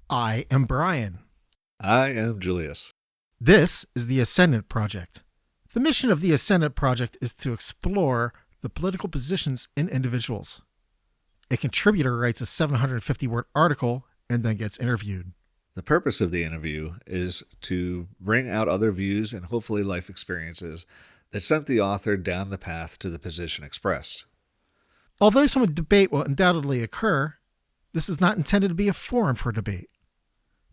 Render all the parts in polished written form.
I am Brian. I am Julius. This is the Ascendant Project. The mission of the Ascendant Project is to explore the political positions in individuals. A contributor writes a 750-word article and then gets interviewed. The purpose of the interview is to bring out other views and hopefully life experiences that sent the author down the path to the position expressed. Although some debate will undoubtedly occur, this is not intended to be a forum for debate,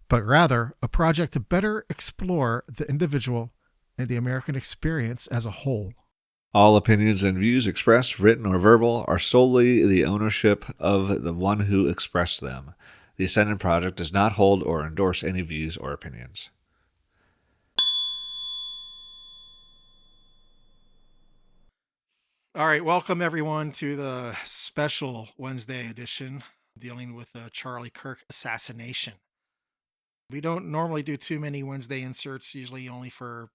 but rather a project to better explore the individual and the American experience as a whole. All opinions and views expressed, written or verbal, are solely the ownership of the one who expressed them. The Ascendant Project does not hold or endorse any views or opinions. All right, welcome everyone to the special Wednesday edition dealing with the Charlie Kirk assassination. We don't normally do too many Wednesday inserts, usually only for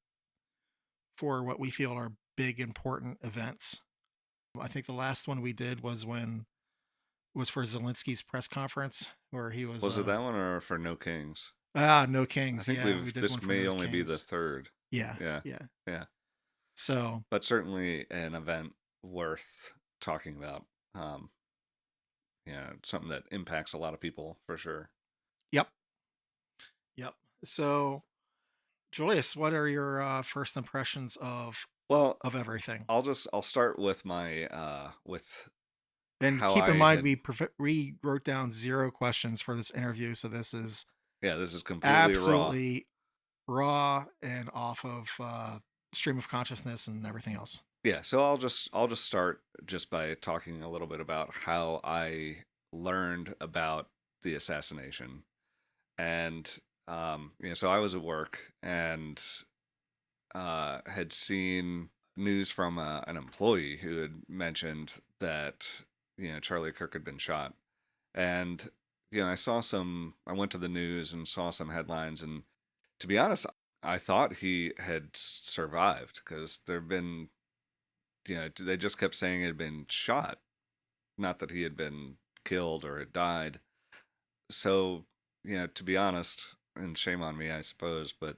what we feel are big important events. I think the last one we did was for Zelensky's press conference where he was Was it that one or for No Kings? No I Kings. think Yeah, we did this one for may No only be the Kings. third. Yeah, Yeah. yeah. Yeah. So, But certainly an event worth talking about. Something that impacts a lot of people for sure. yep. So, Julius, what are your first impressions of Well, everything? I'll start with my with And how keep in I mind, had we wrote down 0 questions for this interview, so this is this is completely raw. absolutely raw and off of stream of consciousness and everything else. Yeah, so I'll just start just by talking a little bit about how I learned about the assassination. And so I was at work and had seen news from an employee who had mentioned that Charlie Kirk had been shot, and I went to the news and saw some headlines, and to be honest, I thought he had survived because there've been they just kept saying he had been shot, not that he had been killed or had died. So to be honest, and shame on me, I suppose, but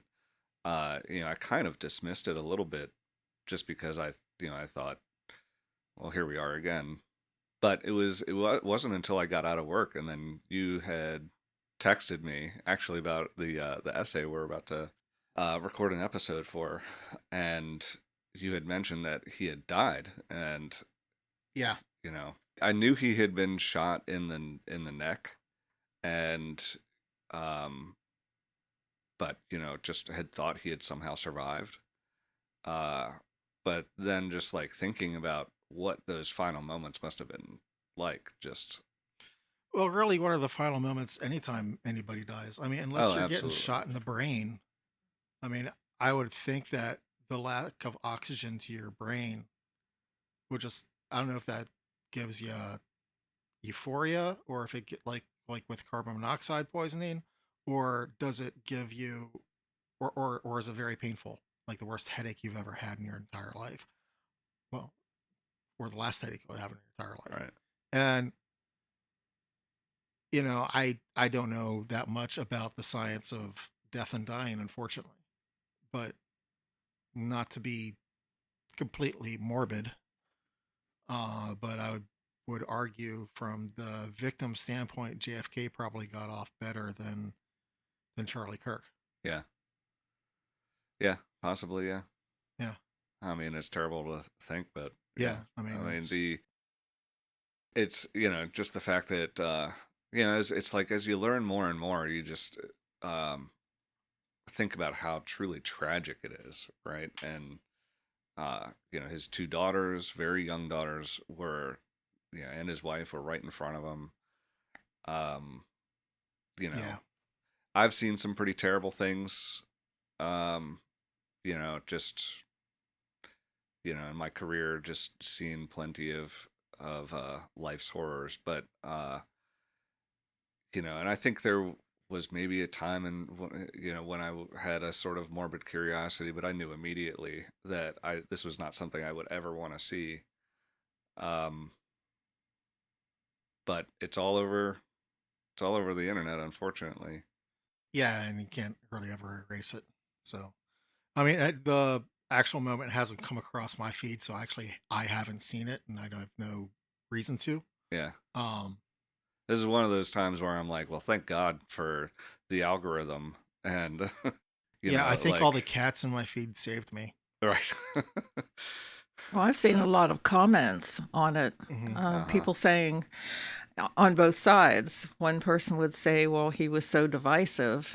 I kind of dismissed it a little bit just because I thought, well, here we are again. But wasn't until I got out of work and then you had texted me actually about the essay we're about to record an episode for, and you had mentioned that he had died, and Yeah. I knew he had been shot in the neck, and um, but just had thought he had somehow survived. Uh, but then just like thinking about what those final moments must have been like, just Well, really, what are the final moments anytime anybody dies? I mean, unless oh, you're getting absolutely, shot in the brain, I mean, I would think that the lack of oxygen to your brain would just, I don't know if that gives you euphoria or if it get like with carbon monoxide poisoning, or does it give you, or is it very painful, like the worst headache you've ever had in your entire life? Well, or the last headache you'll have in your entire life. right? And I don't know that much about the science of death and dying, unfortunately, but not to be completely morbid, but I would argue from the victim standpoint, JFK probably got off better than Charlie Kirk. Yeah, yeah, possibly, yeah. Yeah, I mean, it's terrible to think, but yeah. I mean, I mean it's it's just the fact that it's like as you learn more and more, you just um think about how truly tragic it is, right? And his two daughters, very young daughters, were and his wife were right in front of him. Um, you know, yeah, I've seen some pretty terrible things. Um, just in my career, just seen plenty of life's horrors, but and I think there was maybe a time when I had a sort of morbid curiosity, but I knew immediately that I this was not something I would ever want to see. Um, but it's all over the internet, unfortunately. Yeah, and you can't really ever erase it. So, I mean, the actual moment hasn't come across my feed, so I haven't seen it, and I don't have no reason to. Yeah. Um, This is one of those times where I'm like, well, thank God for the algorithm. And, yeah, I think all the like, cats in my feed saved me. right. Well, I've seen a lot of comments on it. Uh-huh. People saying on both sides. One person would say, well, he was so divisive.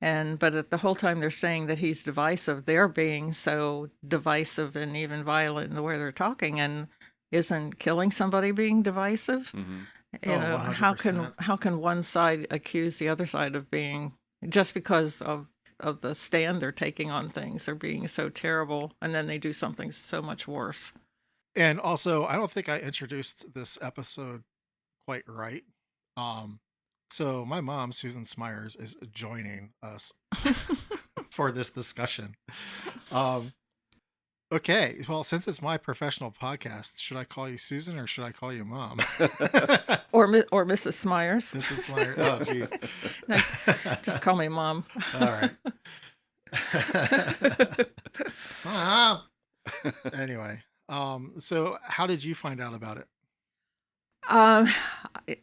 But at the whole time they're saying that he's divisive, they're being so divisive and even violent in the way they're talking. And isn't killing somebody being divisive? Mm-hmm. Oh, How 100%. can one side accuse the other side of being, just because of the stand they're taking on things, or being so terrible, and then they do something so much worse? And also, I don't think I introduced this episode quite right. Um, so my mom, Susan Smyers, is joining us for this discussion. Um, okay, well, since it's my professional podcast, should I call you Susan or should I call you Mom? Or Mrs. Smyers. Mrs. Smyers. Oh, jeez. No, just call me Mom. All right. Mom. Anyway, so how did you find out about it? Um,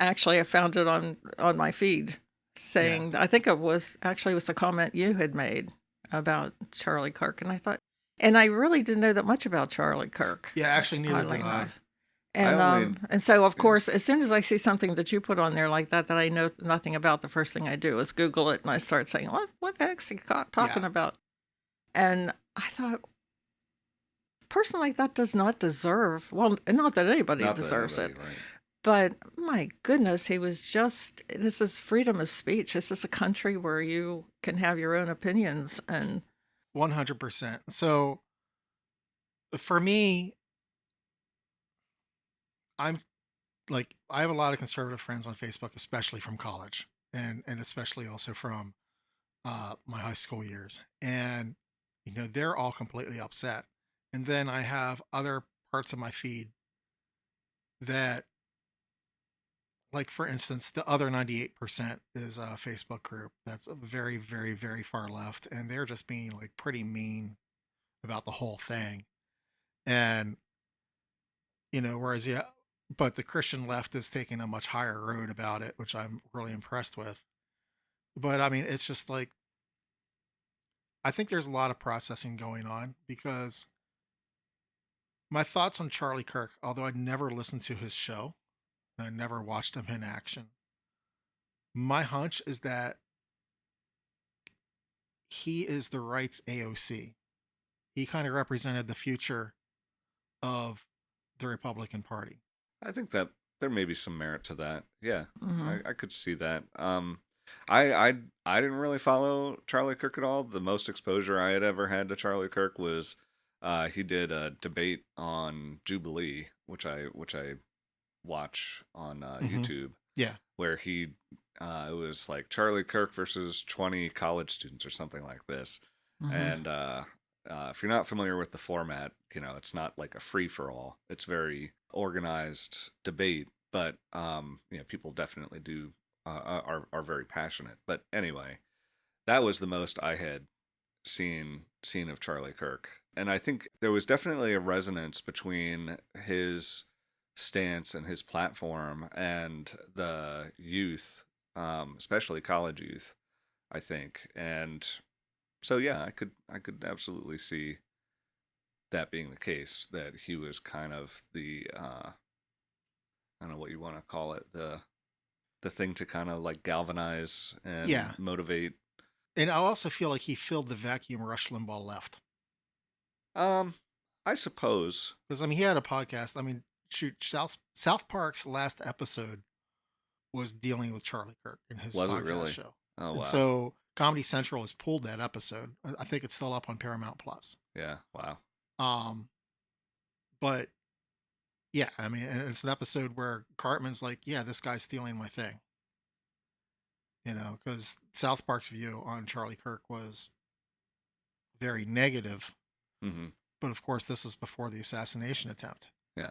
Actually, I found it on my feed saying, I think it was a comment you had made about Charlie Kirk, and I thought, and I really didn't know that much about Charlie Kirk. Yeah, actually, neither oddly did I. enough. only- And so of course, as soon as I see something that you put on there like that I know nothing about, the first thing I do is Google it, and I start saying, what the heck's he talking about? And I thought, a person like that does not deserve, well, not that anybody Not that deserves anybody, it, right. but my goodness, he was just, this is freedom of speech. This is a country where you can have your own opinions. And 100%. So for me, I'm like, I have a lot of conservative friends on Facebook, especially from college, and especially also from my high school years. And they're all completely upset. And then I have other parts of my feed that, like, for instance, the other 98% is a Facebook group that's very, very, very far left, and they're just being like pretty mean about the whole thing. And whereas, yeah, but the Christian left is taking a much higher road about it, which I'm really impressed with. But I mean, it's just like, I think there's a lot of processing going on, because my thoughts on Charlie Kirk, although I never listened to his show and I never watched him in action, my hunch is that he is the right's AOC. He kind of represented the future of the Republican Party. I think that there may be some merit to that. Yeah, mhm. I could see that. I didn't really follow Charlie Kirk at all. The most exposure I had ever had to Charlie Kirk was he did a debate on Jubilee, which I watch on YouTube, Yeah. where he it was like Charlie Kirk versus 20 college students or something like this. And if you're not familiar with the format, it's not like a free for all. It's very organized debate, but people definitely do are very passionate. But anyway, that was the most I had seen of Charlie Kirk, and I think there was definitely a resonance between his stance and his platform and the youth, especially college youth, I think. And so yeah, I could absolutely see that being the case, that he was kind of the I don't know what you want to call it, the thing to kind of like galvanize and Yeah. motivate. And I also feel like he filled the vacuum Rush Limbaugh left. I suppose. Because, I mean, he had a podcast. I mean, shoot, South Park's last episode was dealing with Charlie Kirk and his Was it podcast really? show. Oh, And wow. so Comedy Central has pulled that episode. I think it's still up on Paramount Plus. Yeah, wow. But yeah, I mean, and it's an episode where Cartman's like, yeah, this guy's stealing my thing. Because South Park's view on Charlie Kirk was very negative. Mm-hmm. But of course, this was before the assassination attempt. Yeah.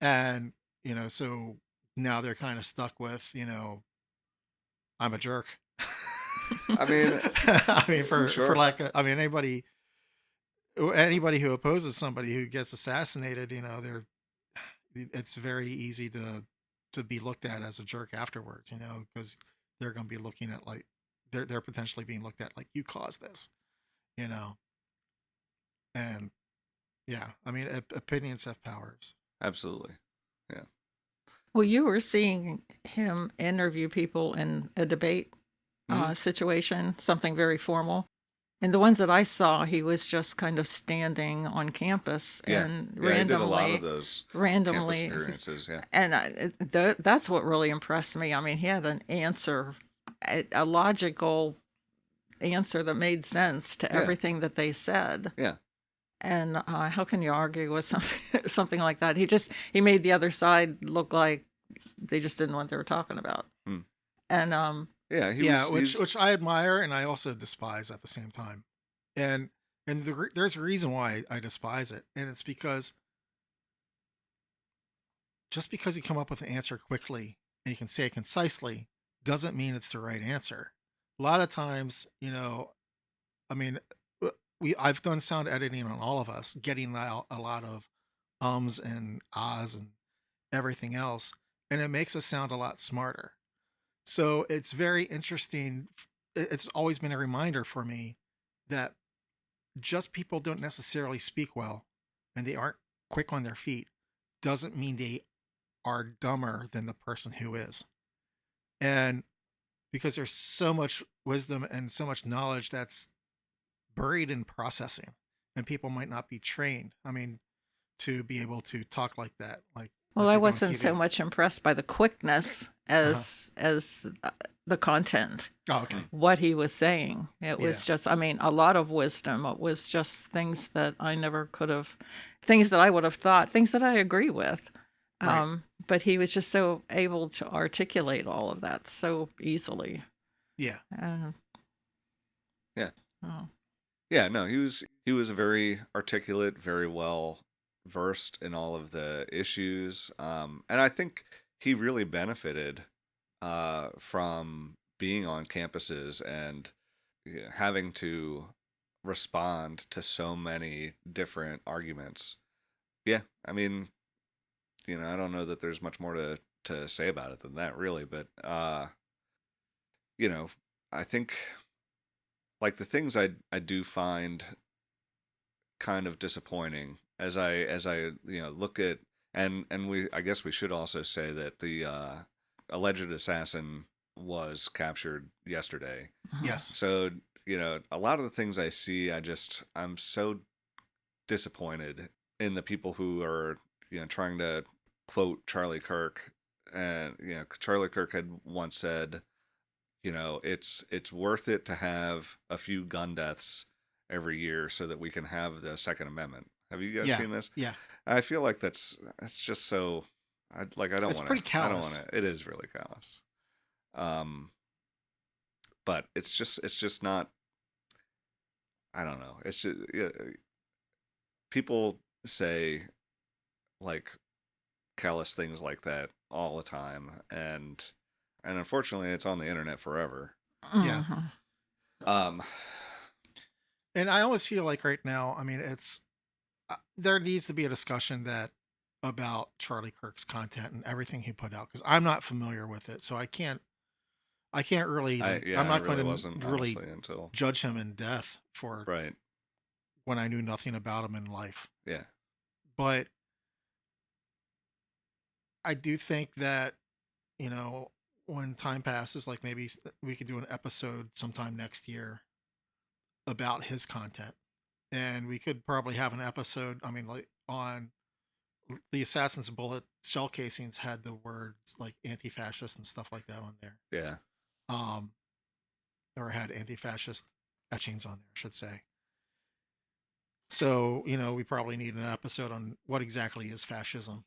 And, so now they're kind of stuck with, I'm a jerk. I mean, I mean, for sure. lack of, I mean, anybody who opposes somebody who gets assassinated, it's very easy to be looked at as a jerk afterwards, because they're going to be looking at like they're potentially being looked at like you caused this, you know, and yeah, I mean, opinions have powers. Absolutely. Yeah. Well, you were seeing him interview people in a debate Mhm. situation, something very formal. And the ones that I saw, he was just kind of standing on campus Yeah. and Yeah, he did a lot of randomly, those campus randomly, experiences. Yeah. and that's what really impressed me. I mean, he had an answer, a logical answer that made sense to Yeah. everything that they said. Yeah. And how can you argue with something like that? He made the other side look like they just didn't know what they were talking about. Hmm. And Yeah. Which I admire and I also despise at the same time, and there's a reason why I despise it, and it's because just because you come up with an answer quickly and you can say it concisely doesn't mean it's the right answer. A lot of times, I mean, I've done sound editing on all of us, getting out a lot of ums and ahs and everything else, and it makes us sound a lot smarter. So it's very interesting. It's always been a reminder for me that just people don't necessarily speak well and they aren't quick on their feet doesn't mean they are dumber than the person who is. And because there's so much wisdom and so much knowledge that's buried in processing, and people might not be trained, I mean, to be able to talk like that, well, like I they do on wasn't so TV. much impressed by the quickness Uh-huh. as the content. Oh, okay. What he was saying, it was Yeah. just, I mean, a lot of wisdom. It was just things that I never could have, things that I would have thought, things that I agree with. Right. But he was just so able to articulate all of that so easily. Yeah. Yeah. Oh. Yeah. No, he was very articulate, very well versed in all of the issues. And I think he really benefited from being on campuses and having to respond to so many different arguments. Yeah, I mean, I don't know that there's much more to say about it than that, really. But you know, I think like the things I do find kind of disappointing as I look at and we I guess we should also say that the alleged assassin was captured yesterday. Yes. So, a lot of the things I see, I'm so disappointed in the people who are, trying to quote Charlie Kirk. And, Charlie Kirk had once said, it's worth it to have a few gun deaths every year so that we can have the Second Amendment. Have you guys Yeah. seen this? Yeah. I feel like that's just so. I don't It's want pretty to. I don't want callous. to. It is really callous. But it's just not. I don't know. It's just people say like callous things like that all the time, and unfortunately, it's on the internet forever. Yeah. Mhm. Um, And I always feel like right now, I mean, there needs to be a discussion about Charlie Kirk's content and everything he put out because I'm not familiar with it, so I can't really I'm I not really going wasn't to really honestly until judge him in death for right. when I knew nothing about him in life. Yeah. But I do think that, you know, when time passes, like maybe we could do an episode sometime next year about his content. And we could probably have an episode, I mean, like on the Assassin's Bullet shell casings had the words like anti-fascist and stuff like that on there. Yeah. Um, or had anti-fascist etchings on there, I should say. So, we probably need an episode on what exactly is fascism.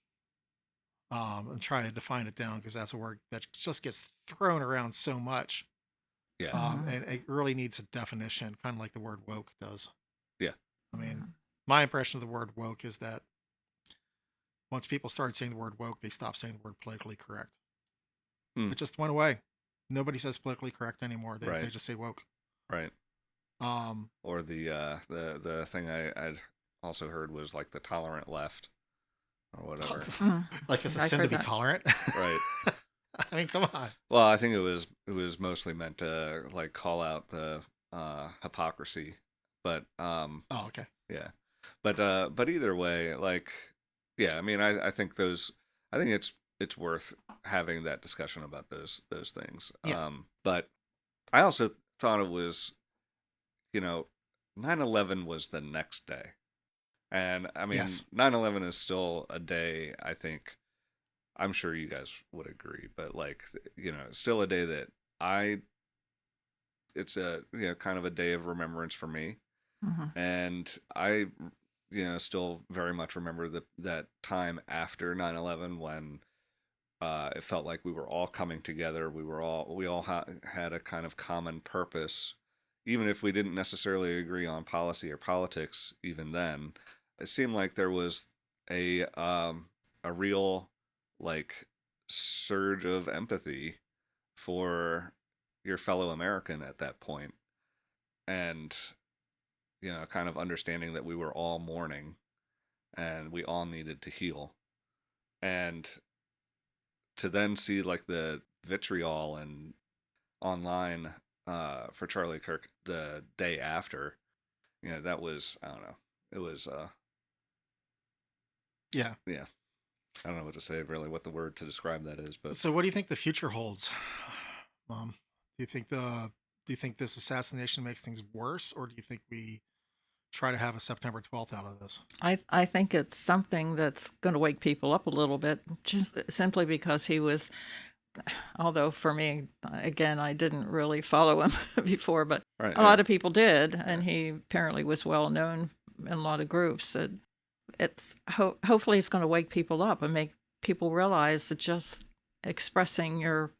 And try to define it down because that's a word that just gets thrown around so much. Yeah. And it really needs a definition, kind of like the word woke does. Yeah. I mean, my impression of the word woke is that once people started saying the word woke, they stopped saying the word politically correct. Hmm. It just went away. Nobody says politically correct anymore. They Right. just say woke. Right. Um, Or the thing I'd also heard was like the tolerant left or whatever. like it's a I've sin to heard be that. tolerant. Right. I mean, come on. Well, I think it was mostly meant to like call out the hypocrisy, but Oh, okay. yeah, but either way, like yeah, I mean, I think I think it's worth having that discussion about those things. Yeah. But I also thought it was, 9/11 was the next day, and I mean, Yes. 9/11 is still a day. I think I'm sure you guys would agree, but like it's still a day that it's a kind of a day of remembrance for me, and I still very much remember that time after 9/11 when it felt like we were all coming together. We all had a kind of common purpose, even if we didn't necessarily agree on policy or politics. Even then, it seemed like there was a real like surge of empathy for your fellow American at that point, and kind of understanding that we were all mourning and we all needed to heal, and to then see like the vitriol and online for Charlie Kirk the day after, that was, I don't know, it was Yeah. yeah, I don't know what to say really, what the word to describe that is, but So, what do you think the future holds, Mom? Do you think this assassination makes things worse, or do you think we try to have a September 12th out of this? I think it's something that's going to wake people up a little bit, just simply because he was, although for me, again, I didn't really follow him before, but right, a lot of people did, and he apparently was well known in a lot of groups. It's hopefully it's going to wake people up and make people realize that just expressing your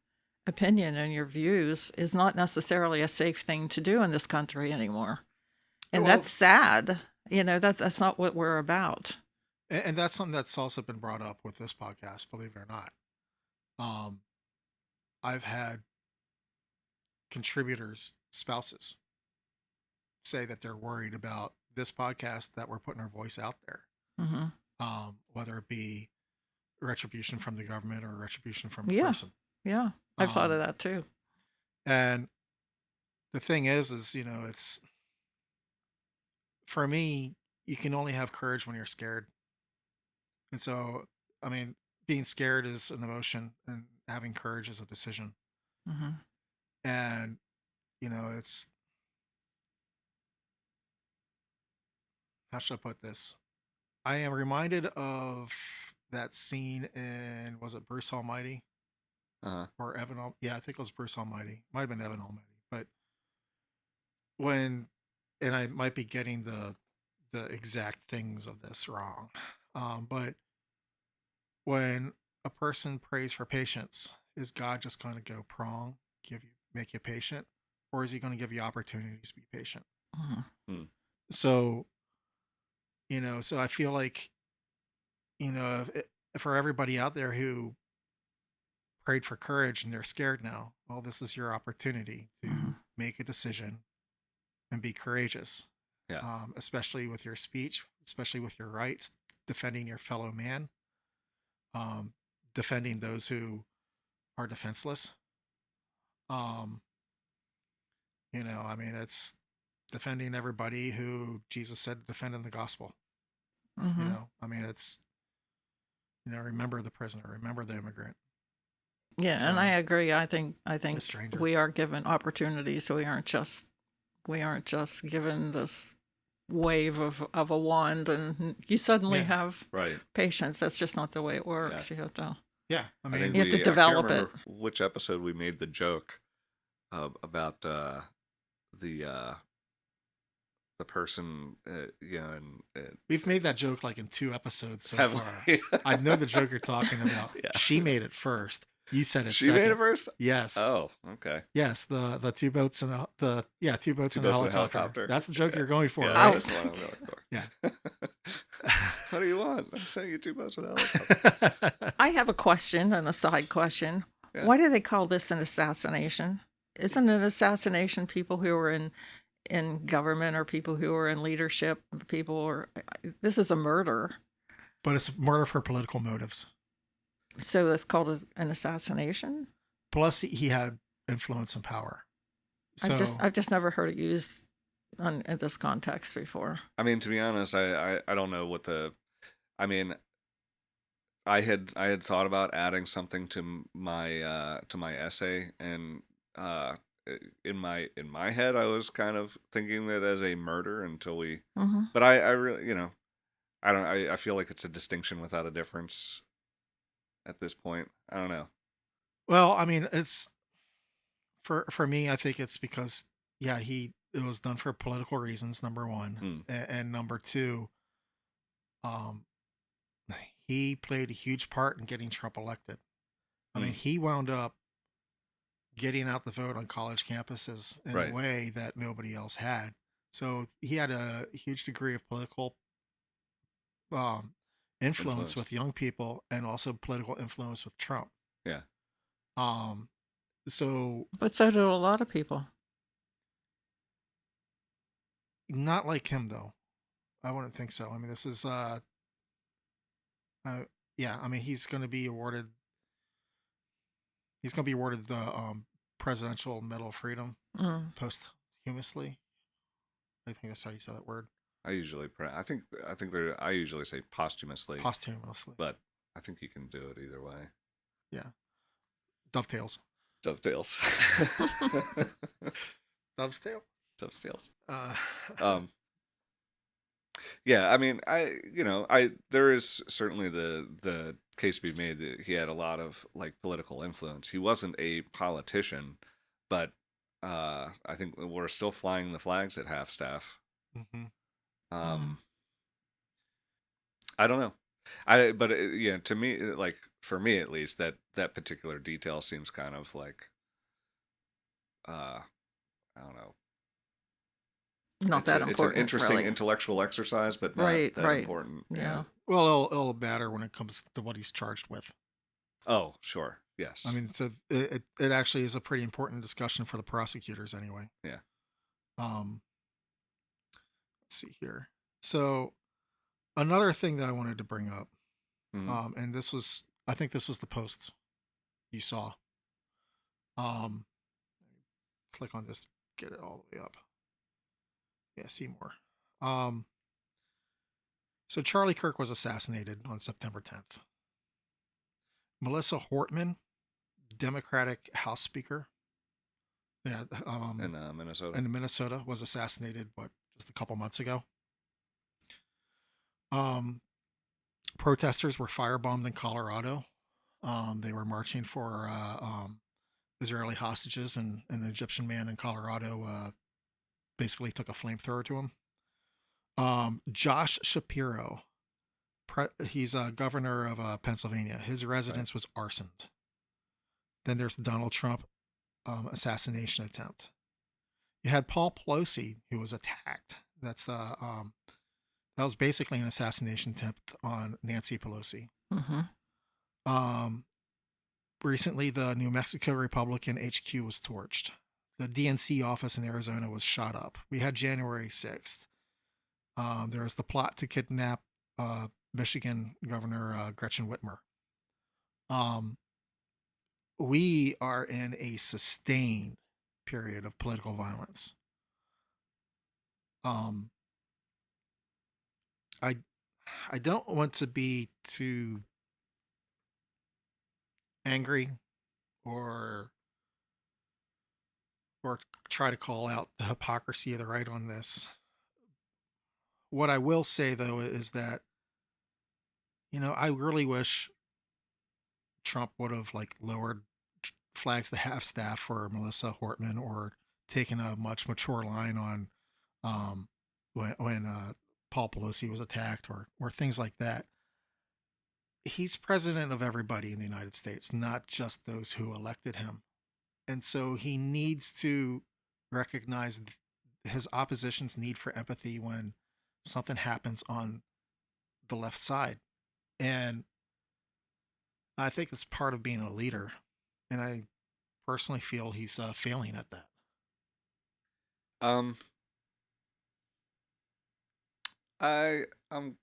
opinion and your views is not necessarily a safe thing to do in this country anymore. And Well- that's sad. That's not what we're about. And that's something that's also been brought up with this podcast, believe it or not. I've had contributors' spouses say that they're worried about this podcast, that we're putting our voice out there, whether it be retribution from the government or retribution from a Yeah. person. Yeah, I've thought of that too. And the thing is it's, for me, you can only have courage when you're scared. And so, I mean, being scared is an emotion and having courage is a decision. And, it's, how should I put this? I am reminded of that scene in, was it Bruce Almighty? Or Evan? Yeah, I think it was Bruce Almighty. Might have been Evan Almighty. But when, and I might be getting the exact things of this wrong, but when a person prays for patience, is God just going to go prong, make you patient, or is he going to give you opportunities to be patient? So, so I feel like, for everybody out there who prayed for courage and they're scared now, well, this is your opportunity to make a decision and be courageous. Yeah. Especially with your speech, especially with your rights, defending your fellow man, defending those who are defenseless. I mean, it's defending everybody who Jesus said defending the gospel. I mean, it's, remember the prisoner, remember the immigrant. Yeah, and I agree. I think The stranger. we are given opportunities. We aren't just given this wave of a wand and you suddenly Yeah. have right. patience. That's just not the way it works. You have to. Yeah, I I mean, think You have to I can't develop remember which episode we made the joke about the person, and we've made that joke like in 2 episodes so have far. we? I know the joke you're talking about. Yeah. She made it first. You said it She second. made it first. Yes. Oh, okay. Yes, the 2 boats and the 2 boats and a boats and a helicopter. helicopter. That's the joke you're going for, Yeah, right? that's the one I'm going for. Yeah. What do you want? I'm saying you 2 boats and a helicopter. I have a question and a side question. Yeah. Why do they call this an assassination? Isn't an assassination people who are in government or people who are in leadership? This is a murder. But it's murder for political motives. So that's called an assassination? Plus, he had influence and power. So I've just never heard it used in this context before. I mean, to be honest, I don't know what I mean, I had thought about adding something to my essay, and in my head I was kind of thinking that as a murder until we, Mm-hmm. but I really, I feel like it's a distinction without a difference at this point. I don't know. well, I mean, it's for me. I think it's because it was done for political reasons. Number one, and number two, um, he played a huge part in getting Trump elected. I mean, he wound up getting out the vote on college campuses in Right. a way that nobody else had. So he had a huge degree of political influence with young people, and also political influence with Trump. Yeah. So But so do a lot of people. not like him though. I wouldn't think so. I mean, this is yeah. I mean, he's going to be awarded. He's going to be awarded the Presidential Medal of Freedom posthumously. I think that's how you say that word. I usually I usually say posthumously. Posthumously. But I think you can do it either way. Yeah. Dovetails. Dovetails. Dovetail. Dovetails. Uh, Yeah, I mean, there is certainly the case to be made that he had a lot of like political influence. He wasn't a politician, but I think we're still flying the flags at half staff. mm-hmm. I don't know. To me, like for me at least, that particular detail seems kind of like, I don't know. Not that important. It's an interesting really. intellectual exercise, but not that important. Yeah. Well, it'll matter when it comes to what he's charged with. Oh, sure. Yes. I mean, so it actually is a pretty important discussion for the prosecutors anyway. Yeah. Let's see here. So another thing that I wanted to bring up, and I think this was the post you saw. Click on this, get it all the way up. Yeah, see more. So Charlie Kirk was assassinated on September 10th. Melissa Hortman, Democratic House Speaker, in Minnesota, was assassinated just a couple months ago. Protesters were firebombed in Colorado. They were marching for Israeli hostages, and an Egyptian man in Colorado basically took a flamethrower to him. Josh Shapiro, he's a governor of Pennsylvania. His residence was arsoned. Then there's the Donald Trump assassination attempt. You had Paul Pelosi, who was attacked. That was basically an assassination attempt on Nancy Pelosi. Mm-hmm. Recently, the New Mexico Republican HQ was torched. The DNC office in Arizona was shot up. We had January 6th. There was the plot to kidnap Michigan Governor Gretchen Whitmer. We are in a sustained period of political violence. I don't want to be too angry or try to call out the hypocrisy of the right on this. What I will say though is that, I really wish Trump would have lowered flags to half staff for Melissa Hortman, or taken a much mature line on when Paul Pelosi was attacked, or things like that. He's president of everybody in the United States, not just those who elected him. And so he needs to recognize his opposition's need for empathy when something happens on the left side. And I think that's part of being a leader, and I personally feel he's failing at that. Um, I'm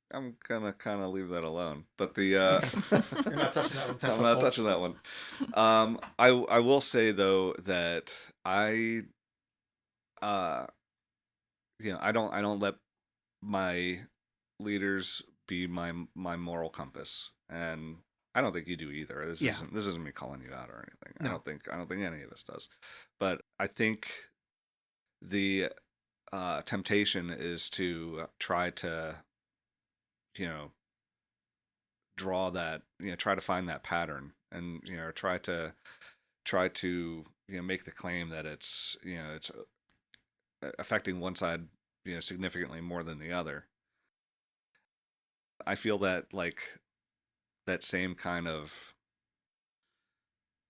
gonna kind of leave that alone. But the You're not touching that with 10 I'm foot not pole? touching that one. I will say though that I uh I don't let my leaders be my moral compass, and I don't think you do either. This Yeah. isn't me calling you out or anything. No. I don't think any of us does. But I think the temptation is to try to you know draw that try to find that pattern, and try to make the claim that it's affecting one side significantly more than the other. I feel that like that same kind of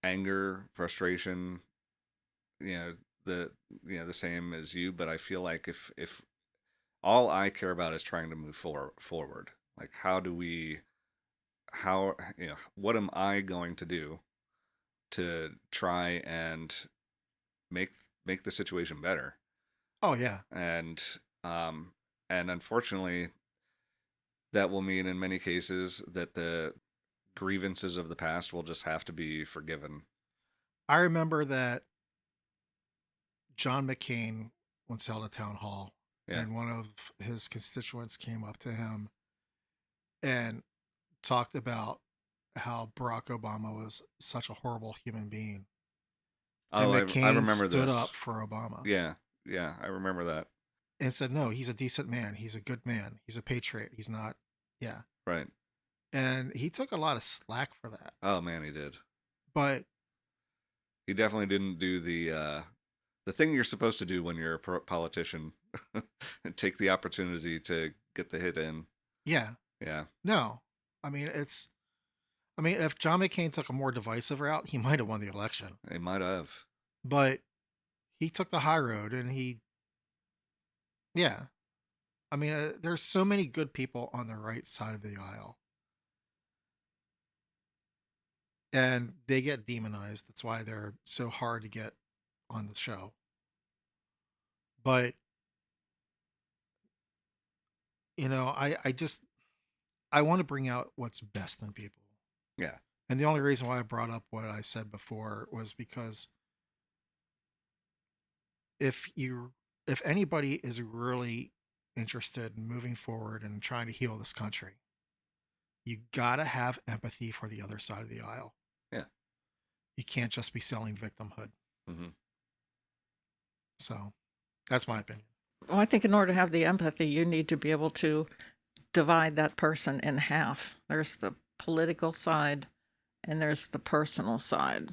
anger, frustration, you know, the the same as you, but I feel like if all I care about is trying to move forward, like how what am I going to do to try and make make the situation better? Oh yeah. And um and unfortunately that will mean in many cases that the grievances of the past will just have to be forgiven. I remember that John McCain once held a town hall, Yeah. and one of his constituents came up to him and talked about how Barack Obama was such a horrible human being. And Oh, I McCain remember stood this. up for Obama Yeah, yeah, I remember that. and said, no, he's a decent man. He's a good man. He's a patriot. He's not, yeah. Right. And he took a lot of slack for that. Oh man, he did. But He definitely didn't do the thing you're supposed to do when you're a politician, and take the opportunity to get the hit in. yeah, Yeah, no. I mean, if John McCain took a more divisive route, he might have won the election. he might have. But he took the high road and yeah. I mean, there's so many good people on the right side of the aisle. And they get demonized. That's why they're so hard to get on the show. But, I want to bring out what's best in people. Yeah. And the only reason why I brought up what I said before was because if anybody is really interested in moving forward and trying to heal this country, you gotta have empathy for the other side of the aisle. Yeah. You can't just be selling victimhood. Mm-hmm. So that's my opinion. Well, I think in order to have the empathy, you need to be able to divide that person in half. There's the political side and there's the personal side.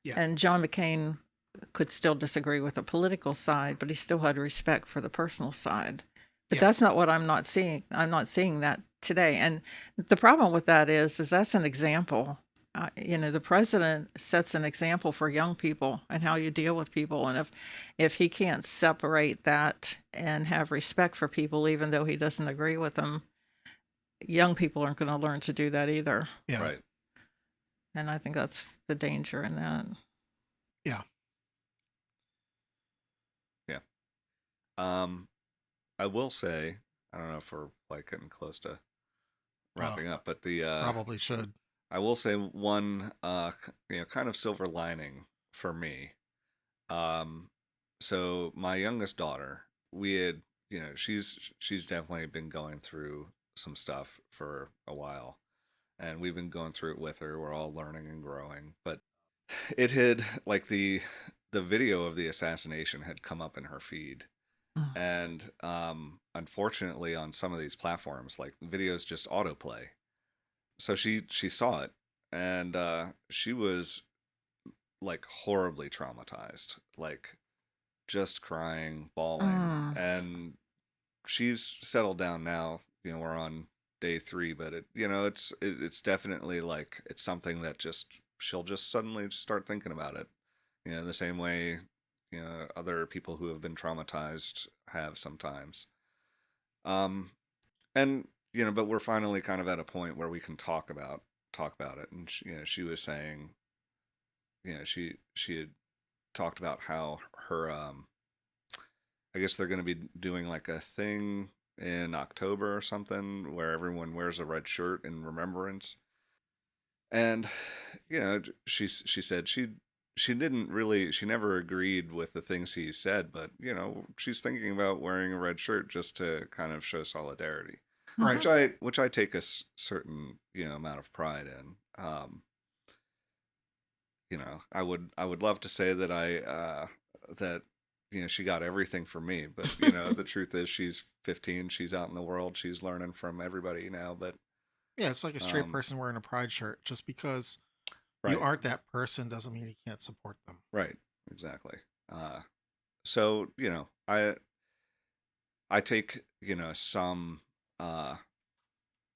Yeah. And John McCain could still disagree with the political side, but he still had respect for the personal side. But Yeah. that's not what I'm not seeing. I'm not seeing that today. And the problem with that is that's an example. The president sets an example for young people and how you deal with people. And if he can't separate that and have respect for people, even though he doesn't agree with them, young people aren't going to learn to do that either. Yeah. Right. And I think that's the danger in that. Yeah. Yeah. I will say, I don't know if we're like getting close to wrapping up, but Probably should. I will say one kind of silver lining for me. So my youngest daughter, we had she's definitely been going through some stuff for a while, and we've been going through it with her. We're all learning and growing, but it had like the video of the assassination had come up in her feed, and unfortunately on some of these platforms, like videos just autoplay. So she saw it, and she was like horribly traumatized, like just crying, bawling, and she's settled down now. We're on day 3, but it's definitely like it's something that she'll just suddenly start thinking about it. The same way other people who have been traumatized have sometimes. And but we're finally kind of at a point where we can talk about it, and she was saying she had talked about how her I guess they're going to be doing like a thing in October or something where everyone wears a red shirt in remembrance. And she said she didn't really, she never agreed with the things he said, but she's thinking about wearing a red shirt just to kind of show solidarity, Right. which I take a certain amount of pride in. I would love to say that that she got everything from me, but the truth is she's 15, she's out in the world, she's learning from everybody now. But yeah, it's like a straight person wearing a pride shirt. Just because you right, aren't that person doesn't mean you can't support them. right, exactly. So I take some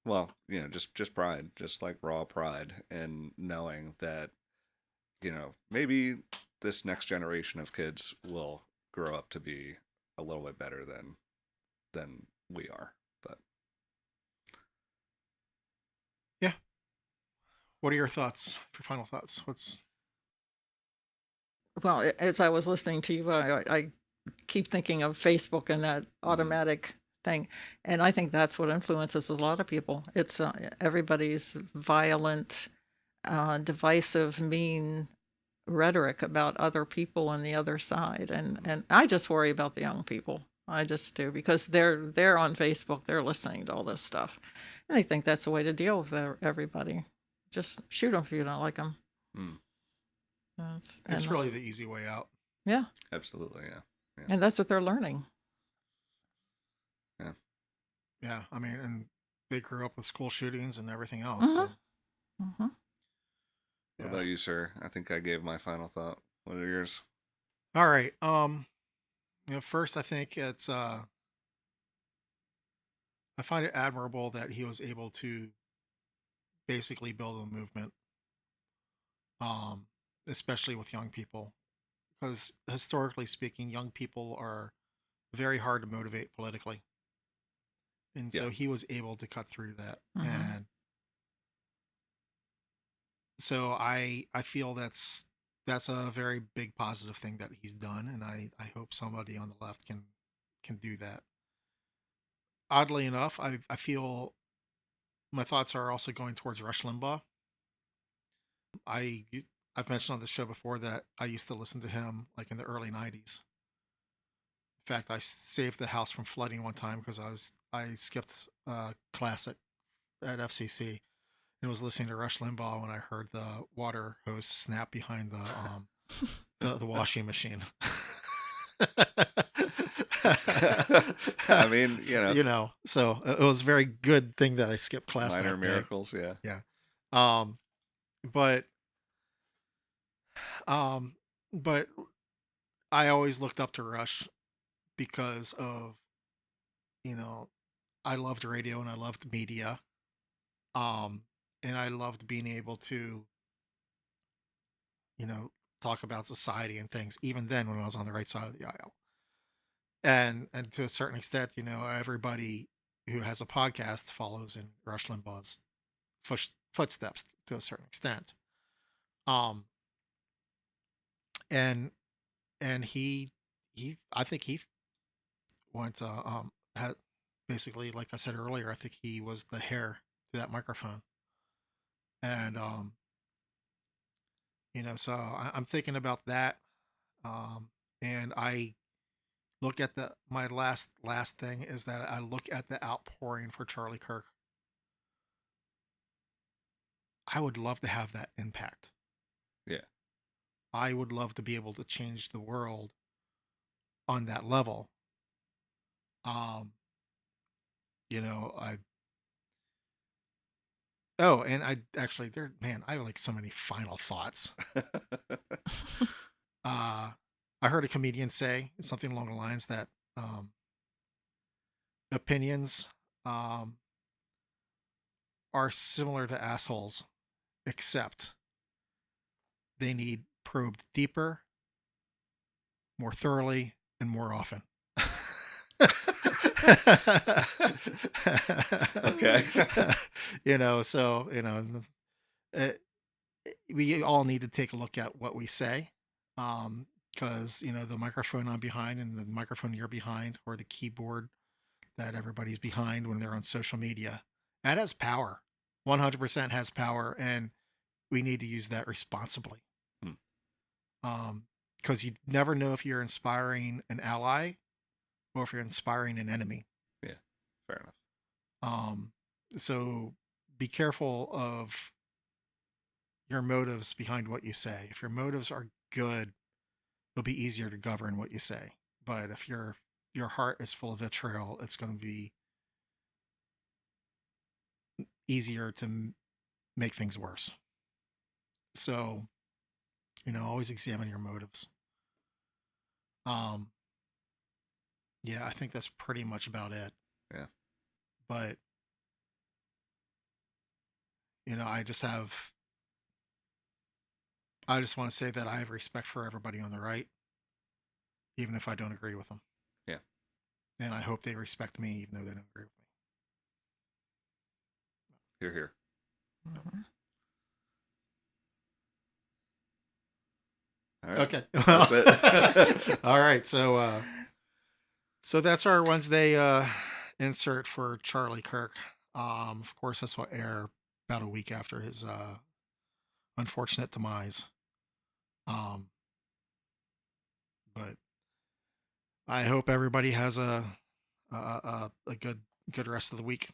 well just pride, just like raw pride, in knowing that maybe this next generation of kids will grow up to be a little bit better than we are. But Yeah. What are your thoughts? Your final thoughts? Well, as I was listening to you, I keep thinking of Facebook and that automatic thing, and I think that's what influences a lot of people. It's everybody's violent, divisive, mean rhetoric about other people on the other side, and I just worry about the young people. I just do, because they're on Facebook, they're listening to all this stuff, and they think that's the way to deal with everybody. Just shoot them if you don't like them. It's really the easy way out. Yeah, absolutely, yeah. And that's what they're learning. Yeah, I mean, and they grew up with school shootings and everything else. So. What about you, sir? I think I gave my final thought. What are yours? All right. First I think it's I find it admirable that he was able to basically build a movement, especially with young people, because historically speaking, young people are very hard to motivate politically, and so he was able to cut through that. And so I feel that's a very big positive thing that he's done, and I hope somebody on the left can do that. Oddly enough, I feel my thoughts are also going towards Rush Limbaugh. I've mentioned on the show before that I used to listen to him like in the early '90s. In fact, I saved the house from flooding one time because I skipped classic at FCC and was listening to Rush Limbaugh when I heard the water hose snap behind the washing machine. I mean, so it was a very good thing that I skipped class. Minor that miracles, day. yeah. But I always looked up to Rush because of, I loved radio and I loved media. And I loved being able to, talk about society and things, even then when I was on the right side of the aisle. And to a certain extent, everybody who has a podcast follows in Rush Limbaugh's footsteps to a certain extent. And he I think he went had basically, like I said earlier, I think he was the hair to that microphone. And so I'm thinking about that. And I look at my last thing is that I look at the outpouring for Charlie Kirk. I would love to have that impact. Yeah. I would love to be able to change the world on that level. And I actually I have like so many final thoughts. I heard a comedian say something along the lines that opinions are similar to assholes, except they need probed deeper, more thoroughly, and more often. Okay. So we all need to take a look at what we say, because the microphone I'm behind and the microphone you're behind, or the keyboard that everybody's behind when they're on social media, that has power. 100% has power, and we need to use that responsibly. Because you never know if you're inspiring an ally or if you're inspiring an enemy. Yeah, fair enough. So be careful of your motives behind what you say. If your motives are good, it'll be easier to govern what you say. But if your heart is full of vitriol, it's going to be easier to make things worse. So, always examine your motives. Yeah, I think that's pretty much about it. Yeah. But I just want to say that I have respect for everybody on the right, even if I don't agree with them. Yeah. And I hope they respect me, even though they don't agree with me. Hear, hear. Mm-hmm. All right. Okay. That's it. All right. So that's our Wednesday insert for Charlie Kirk. Of course, this will air about a week after his unfortunate demise. But I hope everybody has a good rest of the week.